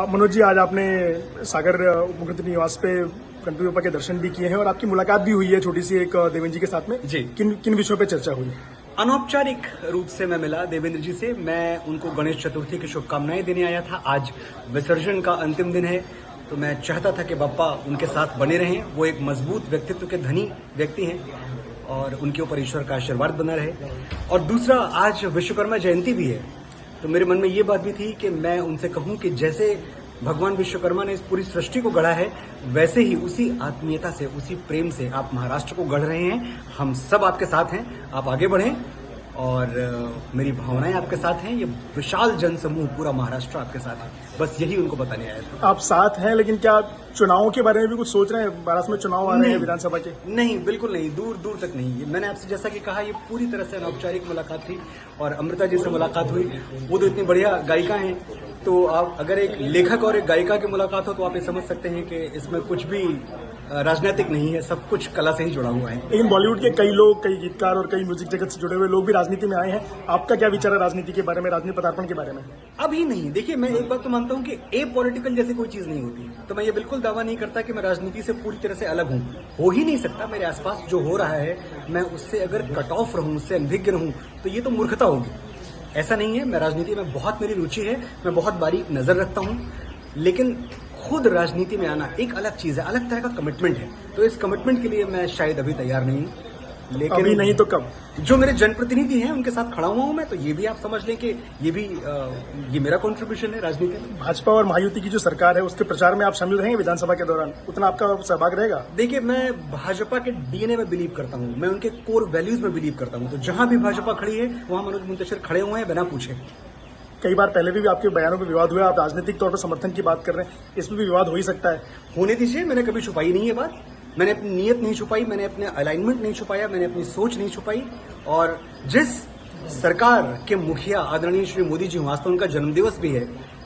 मनोज जी, आज आपने सागर मुख्यमंत्री निवास पे गणपति बप्पा के दर्शन भी किए हैं और आपकी मुलाकात भी हुई है छोटी सी एक देवेंद्र जी के साथ में। जी। किन विषयों पे चर्चा हुई? अनौपचारिक रूप से मैं मिला देवेंद्र जी से। मैं उनको गणेश चतुर्थी की शुभकामनाएं देने आया था। आज विसर्जन का अंतिम दिन है, तो मैं चाहता था कि बप्पा उनके साथ बने रहें। वो एक मजबूत व्यक्तित्व के धनी व्यक्ति हैं और उनके ऊपर ईश्वर का आशीर्वाद बना रहे। और दूसरा, आज विश्वकर्मा जयंती भी है, तो मेरे मन में ये बात भी थी कि मैं उनसे कहूं कि जैसे भगवान विश्वकर्मा ने इस पूरी सृष्टि को गढ़ा है, वैसे ही उसी आत्मीयता से, उसी प्रेम से आप महाराष्ट्र को गढ़ रहे हैं। हम सब आपके साथ हैं, आप आगे बढ़ें और मेरी भावनाएं आपके साथ हैं। ये विशाल जनसमूह पूरा महाराष्ट्र आपके साथ है, बस यही उनको बताने आया था। आप साथ हैं, लेकिन क्या चुनावों के बारे में भी कुछ सोच रहे हैं? महाराष्ट्र में चुनाव आ रहे हैं विधानसभा के। नहीं, बिल्कुल नहीं, दूर दूर तक नहीं। मैंने आपसे जैसा कि कहा, ये पूरी तरह से अनौपचारिक मुलाकात थी और अमृता जी से मुलाकात हुई। वो तो इतनी बढ़िया गायिका हैं, तो आप अगर एक लेखक और एक गायिका की मुलाकात हो तो आप ये समझ सकते हैं कि इसमें कुछ भी राजनीतिक नहीं है, सब कुछ कला से ही जुड़ा हुआ है। लेकिन बॉलीवुड के कई लोग, कई गीतकार और कई म्यूजिक जगत से जुड़े हुए लोग भी राजनीति में आए हैं। आपका क्या विचार है राजनीति के बारे में, राजनीति पदार्पण के बारे में? अभी नहीं। देखिए, मैं एक बात तो मानता हूं कि ए पॉलिटिकल जैसी कोई चीज नहीं होती, तो मैं ये बिल्कुल दावा नहीं करता कि मैं राजनीति से पूरी तरह से अलग हूं। हो ही नहीं सकता। मेरे आसपास जो हो रहा है, मैं उससे अगर कट ऑफ रहूं, उससे अनभिज्ञ रहूं, तो ये तो मूर्खता होगी। ऐसा नहीं है। मैं राजनीति में बहुत मेरी रुचि है, मैं बहुत बारीक नजर रखता हूं, लेकिन खुद राजनीति में आना एक अलग चीज है, अलग तरह का कमिटमेंट है। तो इस कमिटमेंट के लिए मैं शायद अभी तैयार नहीं हूं, लेकिन अभी नहीं तो कब? जो मेरे जनप्रतिनिधि हैं उनके साथ खड़ा हुआ हूं मैं, तो ये भी आप समझ लें कि ये भी ये मेरा कंट्रीब्यूशन है राजनीति में। भाजपा और महायुति की जो सरकार है, उसके प्रचार में आप शामिल रहेंगे विधानसभा के दौरान? उतना आपका सहभाग रहेगा? देखिए, मैं भाजपा के डीएनए में बिलीव करता हूं, मैं उनके कोर वैल्यूज में बिलीव करता हूं। तो जहां भी भाजपा खड़ी है, वहां मनोज मुंतशिर खड़े हुए हैं, बिना पूछे। कई बार पहले भी आपके बयानों पर विवाद हुआ, आप राजनीतिक तौर पर समर्थन की बात कर रहे हैं, इसमें भी विवाद हो ही सकता है। होने दीजिए, मैंने कभी छुपाई नहीं है बात। मैंने अपनी नीयत नहीं छुपाई, मैंने अपने अलाइनमेंट नहीं छुपाया, मैंने अपनी सोच नहीं छुपाई। और जिस सरकार के मुखिया आदरणीय श्री मोदी जी, आज तो उनका जन्मदिवस भी है,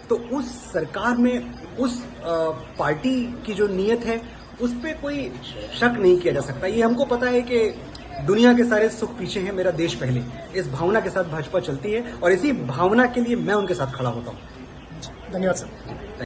तो उस सरकार में उस पार्टी की जो नीयत है, उस पर कोई शक नहीं किया जा सकता। ये हमको पता है कि दुनिया के सारे सुख पीछे हैं, मेरा देश पहले। इस भावना के साथ भाजपा चलती है और इसी भावना के लिए मैं उनके साथ खड़ा होता हूं। धन्यवाद सर।